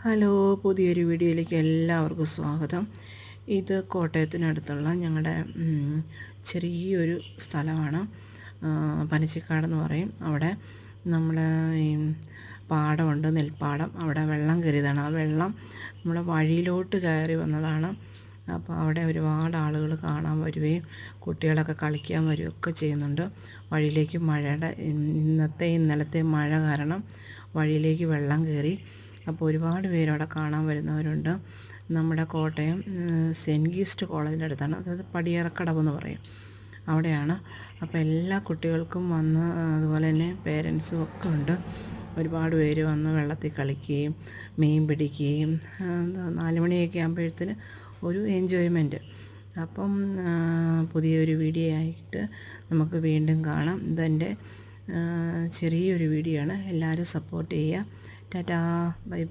Hello, പുതിയൊരു വീഡിയോയിലേക്ക് എല്ലാവർക്കും സ്വാഗതം. ഇത് കോട്ടയത്തിനടുത്തുള്ള ഞങ്ങളുടെ ചെറിയൊരു സ്ഥലമാണ്. പനച്ചിക്കാടെന്ന് പറയും. അവിടെ നമ്മൾ ഈ പാടമുണ്ട്, നെൽപ്പാടം. അവിടെ വെള്ളം കയറിയതാണ്. ആ വെള്ളം നമ്മുടെ വഴിയിലോട്ട് കയറി വന്നതാണ്. അപ്പോൾ അവിടെ ഒരുപാട് ആളുകൾ കാണാൻ വരികയും കുട്ടികളൊക്കെ കളിക്കാൻ വരികയൊക്കെ ചെയ്യുന്നുണ്ട്. വഴിയിലേക്ക് ഇന്നലത്തെ മഴ കാരണം വഴിയിലേക്ക് വെള്ളം കയറി. അപ്പോൾ ഒരുപാട് പേരവിടെ കാണാൻ വരുന്നവരുണ്ട്. നമ്മുടെ കോട്ടയം സെൻറ്റ് ഗീസ്റ്റ് കോളേജിൻ്റെ അടുത്താണ്, അതായത് പടിയറക്കടവെന്ന് പറയും, അവിടെയാണ്. അപ്പോൾ എല്ലാ കുട്ടികൾക്കും വന്ന്, അതുപോലെ തന്നെ പേരൻസും ഒക്കെ ഉണ്ട്. ഒരുപാട് പേര് വന്ന് വെള്ളത്തിൽ കളിക്കുകയും മീൻ പിടിക്കുകയും 4 മണിയൊക്കെ ആകുമ്പോഴത്തേന് ഒരു എൻജോയ്മെൻറ്റ്. അപ്പം പുതിയൊരു വീഡിയോ ആയിട്ട് നമുക്ക് വീണ്ടും കാണാം. ഇതെൻ്റെ ചെറിയൊരു വീഡിയോ ആണ്. എല്ലാവരും സപ്പോർട്ട് ചെയ്യുക. ടാറ്റാ, ബൈ.